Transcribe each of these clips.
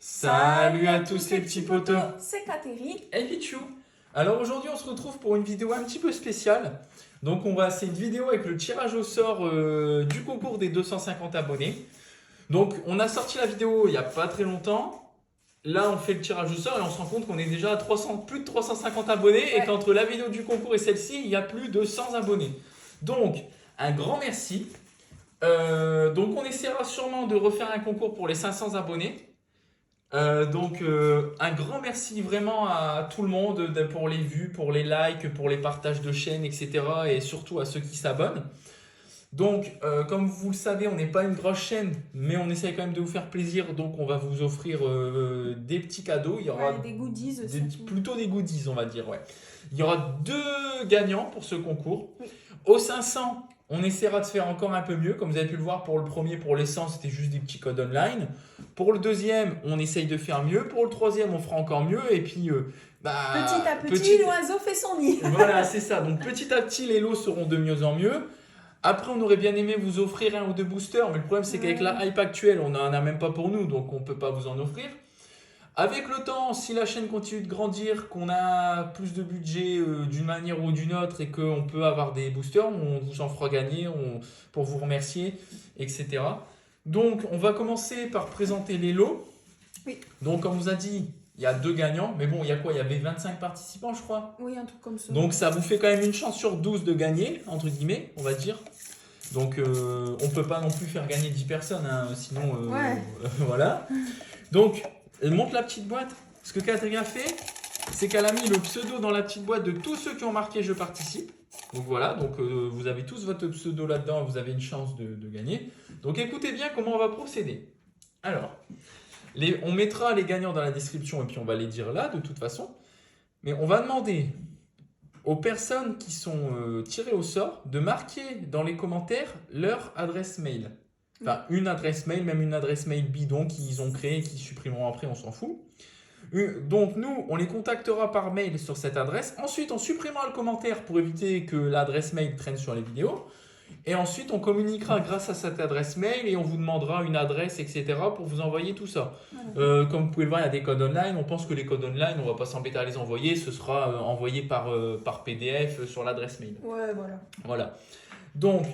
Salut à tous les petits potos, c'est Catherine et Pichou. Alors aujourd'hui on se retrouve pour une vidéo un petit peu spéciale. C'est une vidéo avec le tirage au sort du concours des 250 abonnés. Donc on a sorti la vidéo il n'y a pas très longtemps. Là on fait le tirage au sort et on se rend compte qu'on est déjà à plus de 350 abonnés et qu'entre la vidéo du concours et celle-ci il y a plus de 100 abonnés. Donc un grand merci. Donc on essaiera sûrement de refaire un concours pour les 500 abonnés. Un grand merci vraiment à tout le monde pour les vues, pour les likes, pour les partages de chaînes, etc. Et surtout à ceux qui s'abonnent. Comme vous le savez, on n'est pas une grosse chaîne, mais on essaie quand même de vous faire plaisir. Donc, on va vous offrir des petits cadeaux. Il y aura des goodies plutôt des goodies, on va dire. Ouais. Il y aura 2 gagnants pour ce concours. Oui. Au 500, on essaiera de faire encore un peu mieux. Comme vous avez pu le voir, pour le premier, pour les 100, c'était juste des petits codes online. Pour le deuxième, on essaye de faire mieux. Pour le troisième, on fera encore mieux. Et puis, petit à petit, l'oiseau fait son nid. Voilà, c'est ça. Donc, petit à petit, les lots seront de mieux en mieux. Après, on aurait bien aimé vous offrir 1 ou 2 boosters, mais le problème, c'est qu'avec la hype actuelle, on n'en a même pas pour nous, donc on ne peut pas vous en offrir. Avec le temps, si la chaîne continue de grandir, qu'on a plus de budget d'une manière ou d'une autre et qu'on peut avoir des boosters, on vous en fera gagner pour vous remercier, etc. Donc, on va commencer par présenter les lots. Oui. Donc, comme on vous a dit, il y a 2 gagnants, mais bon, il y a quoi? Il y avait 25 participants, je crois. Oui, un truc comme ça. Donc, ça vous fait quand même une chance sur 12 de gagner, entre guillemets, on va dire. Donc, on ne peut pas non plus faire gagner 10 personnes, hein, sinon, voilà. Donc, elle monte la petite boîte. Ce que Catherine a fait, c'est qu'elle a mis le pseudo dans la petite boîte de tous ceux qui ont marqué « Je participe ». Donc, voilà. Donc, vous avez tous votre pseudo là-dedans, vous avez une chance de gagner. Donc, écoutez bien comment on va procéder. Alors, on mettra les gagnants dans la description et puis on va les dire là, de toute façon. Mais on va demander aux personnes qui sont tirées au sort de marquer dans les commentaires leur adresse mail. Enfin, une adresse mail, même une adresse mail bidon qu'ils ont créée et qu'ils supprimeront après, on s'en fout. Donc nous, on les contactera par mail sur cette adresse. Ensuite, on supprimera le commentaire pour éviter que l'adresse mail traîne sur les vidéos. Et ensuite, on communiquera grâce à cette adresse mail et on vous demandera une adresse, etc. pour vous envoyer tout ça. Comme vous pouvez le voir, il y a des codes online. On pense que les codes online, on ne va pas s'embêter à les envoyer. Ce sera envoyé par PDF sur l'adresse mail. Ouais, voilà. Voilà. Donc,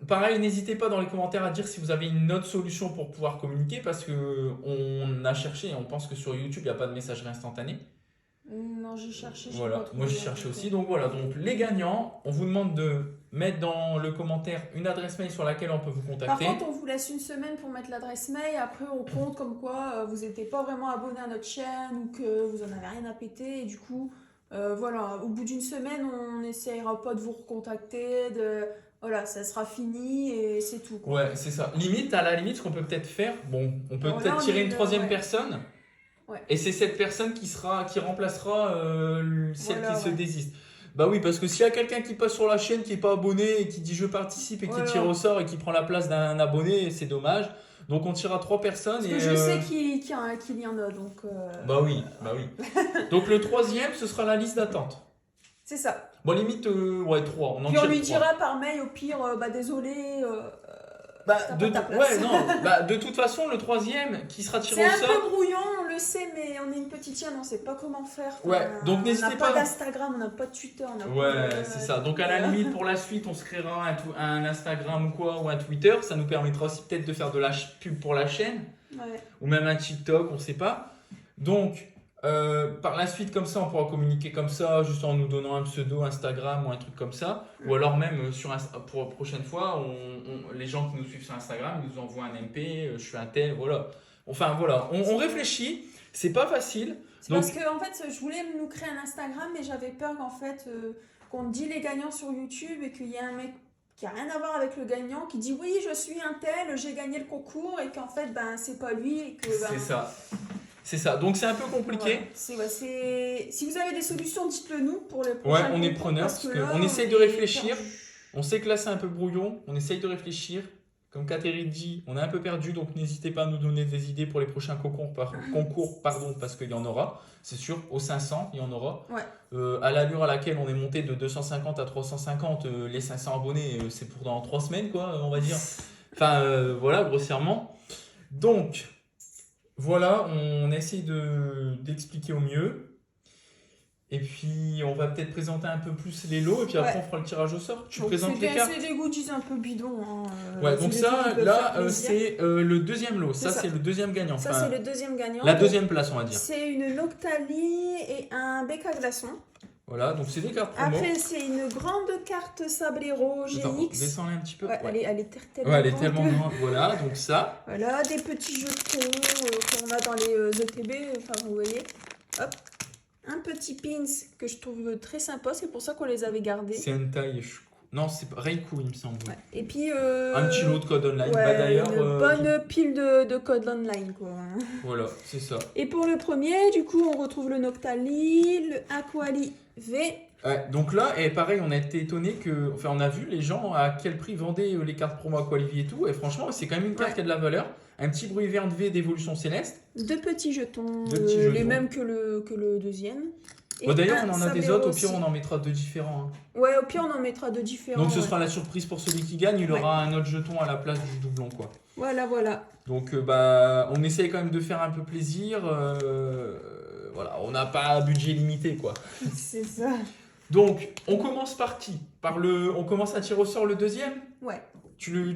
pareil, n'hésitez pas dans les commentaires à dire si vous avez une autre solution pour pouvoir communiquer parce qu'on a cherché et on pense que sur YouTube, il n'y a pas de messagerie instantanée. Non, j'ai cherché. Voilà, moi j'ai cherché aussi. Donc voilà, donc les gagnants, on vous demande de mettre dans le commentaire une adresse mail sur laquelle on peut vous contacter. Par contre, on vous laisse une semaine pour mettre l'adresse mail. Après, on compte comme quoi vous n'étiez pas vraiment abonné à notre chaîne ou que vous en avez rien à péter. Et du coup, voilà, au bout d'une semaine, on n'essayera pas de vous recontacter. Voilà, ça sera fini et c'est tout, quoi. Ouais, c'est ça. Limite, à la limite, ce qu'on peut peut-être faire, bon, on peut Alors peut-être là, tirer une troisième personne. Ouais. Et c'est cette personne qui remplacera celle Voilà, qui se désiste. Bah oui, parce que s'il y a quelqu'un qui passe sur la chaîne, qui n'est pas abonné et qui dit je participe et qui tire au sort et qui prend la place d'un abonné, c'est dommage. Donc on tirera 3 personnes. Parce que je sais qu'il y en a, donc... Bah oui. Donc le troisième, ce sera la liste d'attente. C'est ça. Bon, limite, 3. Puis on lui dira par mail, au pire, désolé... de toute façon, le troisième qui sera tiré au sort. C'est un peu brouillon, on le sait, mais on est une petite chaîne, on ne sait pas comment faire. Donc n'hésitez pas. On n'a pas d'Instagram, on n'a pas de Twitter. C'est ça. Donc à la limite, pour la suite, on se créera un Instagram ou quoi, ou un Twitter. Ça nous permettra aussi peut-être de faire de la pub pour la chaîne. Ouais. Ou même un TikTok, on ne sait pas. Donc, par la suite, comme ça, on pourra communiquer comme ça, juste en nous donnant un pseudo Instagram ou un truc comme ça. Ou alors même, pour la prochaine fois, les gens qui nous suivent sur Instagram, ils nous envoient un MP, je suis un tel, voilà. Enfin, voilà, on réfléchit. C'est pas facile. Parce que, en fait, je voulais nous créer un Instagram, mais j'avais peur qu'en fait, qu'on dit les gagnants sur YouTube et qu'il y ait un mec qui n'a rien à voir avec le gagnant qui dit oui, je suis un tel, j'ai gagné le concours et qu'en fait, c'est pas lui. Et que, C'est ça, donc c'est un peu compliqué. Voilà. Si vous avez des solutions, dites-le nous pour le prochain. Ouais, on est preneur parce qu'on essaye de réfléchir. On sait que là c'est un peu brouillon, on essaye de réfléchir. Comme Catherine dit, on est un peu perdu, donc n'hésitez pas à nous donner des idées pour les prochains concours, parce qu'il y en aura, c'est sûr. Au 500, il y en aura. Ouais. À l'allure à laquelle on est monté de 250 à 350, les 500 abonnés, c'est pour dans 3 semaines, quoi, on va dire. Enfin, voilà, grossièrement. Donc, voilà, on essaie d'expliquer au mieux. Et puis, on va peut-être présenter un peu plus les lots, et puis après, on fera le tirage au sort. Tu présentes les cartes? C'est des goodies un peu bidons. Hein. Ouais, donc ça, là, c'est le deuxième lot. Ça, c'est le deuxième gagnant. Ça, enfin, c'est le deuxième gagnant. La deuxième place, on va dire. C'est une Noctali et un bec à glaçons. Voilà, donc c'est des cartes promo. Après, c'est une grande carte Sablero GX. Descends-les un petit peu. Ouais, Ouais. Elle est tellement elle est tellement grande. Voilà, donc ça. Voilà, des petits jetons qu'on a dans les ETB, enfin vous voyez. Hop. Un petit pins que je trouve très sympa, c'est pour ça qu'on les avait gardés. C'est une taille. Non, c'est pas Reiku, il me semble. Ouais. Et puis. Un petit lot de code online. Ouais, bah, d'ailleurs. Une bonne pile de code online, quoi. Voilà, c'est ça. Et pour le premier, du coup, on retrouve le Noctali, le Aquali V. Ouais, donc là, et pareil, on a été étonné que. Enfin, on a vu les gens à quel prix vendaient les cartes promo Aqualivi et tout. Et franchement, c'est quand même une carte qui a de la valeur. Un petit bruit vert V d'évolution céleste. Deux petits jetons. Les mêmes que le deuxième. Bon, d'ailleurs, on en a des autres. Au pire, on en mettra deux différents. Hein. Ouais, au pire, on en mettra deux différents. Donc, ce sera la surprise pour celui qui gagne. Il aura un autre jeton à la place du doublon, quoi. Voilà. Donc, on essaye quand même de faire un peu plaisir. Voilà, on n'a pas un budget limité, quoi. C'est ça. Donc, on commence on commence à tirer au sort le deuxième. Ouais. Tu le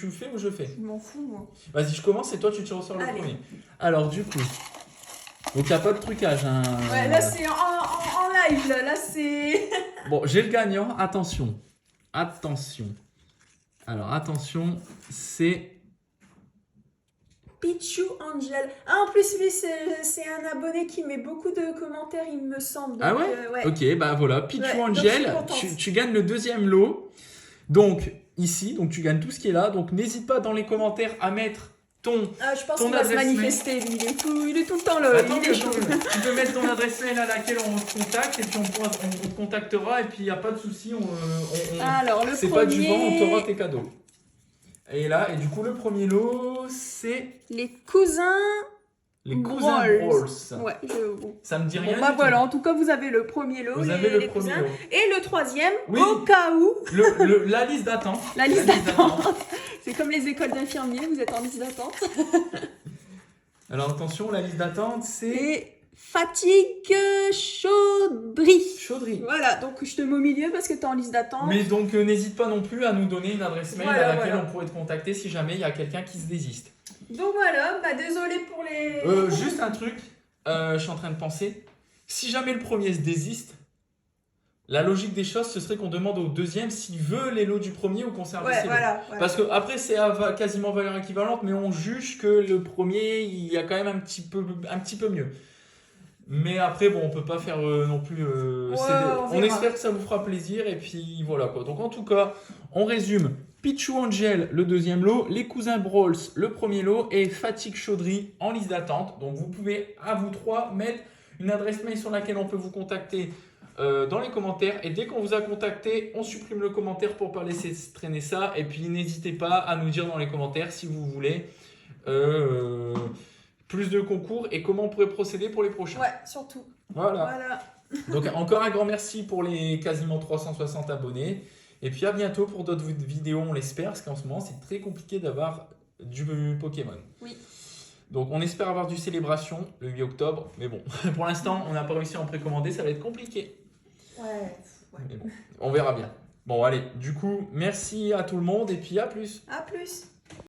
fais ou je fais? Je m'en fous, moi. Vas-y, je commence et toi, tu tires au sort le premier. Alors, du coup, donc il n'y a pas de trucage. Hein. Ouais, là, c'est en live, là c'est... Bon, j'ai le gagnant. Attention. Alors, attention, c'est... Pichu Angel. Ah, en plus, lui, c'est un abonné qui met beaucoup de commentaires, il me semble. Donc, ah ouais, ouais. Ok, bah voilà, Pichu Angel, tu gagnes le deuxième lot. Donc, ici, donc tu gagnes tout ce qui est là. Donc, n'hésite pas dans les commentaires à mettre je pense qu'il va se manifester, lui. Il est tout le temps là. Attends, tu peux mettre ton adresse mail à laquelle on te contacte et puis on te contactera et puis il n'y a pas de souci. Alors, le c'est premier... pas du vent, on t'aura tes cadeaux. Et là, et du coup, le premier lot, c'est... Les cousins Brawls. Ouais, Ça me dit rien. Bah voilà, en tout cas, vous avez le premier lot. Vous avez le premier lot. Et le troisième, au cas où. La liste d'attente. La liste d'attente. C'est comme les écoles d'infirmiers, vous êtes en liste d'attente. Alors attention, la liste d'attente, c'est... Et fatigue chaudry. Voilà, donc je te mets au milieu parce que tu es en liste d'attente. Mais donc n'hésite pas non plus à nous donner une adresse mail à laquelle on pourrait te contacter si jamais il y a quelqu'un qui se désiste. Donc voilà, désolé pour les... Juste un truc, je suis en train de penser. Si jamais le premier se désiste, la logique des choses, ce serait qu'on demande au deuxième s'il veut les lots du premier ou conserver ses lots. Voilà. Parce que après c'est à quasiment valeur équivalente, mais on juge que le premier, il y a quand même un petit peu mieux. Mais après, bon, on peut pas faire non plus... on espère que ça vous fera plaisir et puis voilà quoi. Donc en tout cas, on résume. Pichu Angel, le deuxième lot, les cousins Brawls, le premier lot et Fatigue Chaudry en liste d'attente. Donc vous pouvez à vous trois mettre une adresse mail sur laquelle on peut vous contacter dans les commentaires. Et dès qu'on vous a contacté, on supprime le commentaire pour pas laisser traîner ça. Et puis n'hésitez pas à nous dire dans les commentaires si vous voulez plus de concours et comment on pourrait procéder pour les prochains. Ouais, surtout. Voilà. Donc encore un grand merci pour les quasiment 360 abonnés. Et puis à bientôt pour d'autres vidéos, on l'espère, parce qu'en ce moment c'est très compliqué d'avoir du Pokémon. Oui. Donc on espère avoir du Célébration le 8 octobre, mais bon, pour l'instant on n'a pas réussi à en précommander, ça va être compliqué. Ouais. Mais bon, on verra bien. Bon allez, du coup, merci à tout le monde et puis à plus. À plus.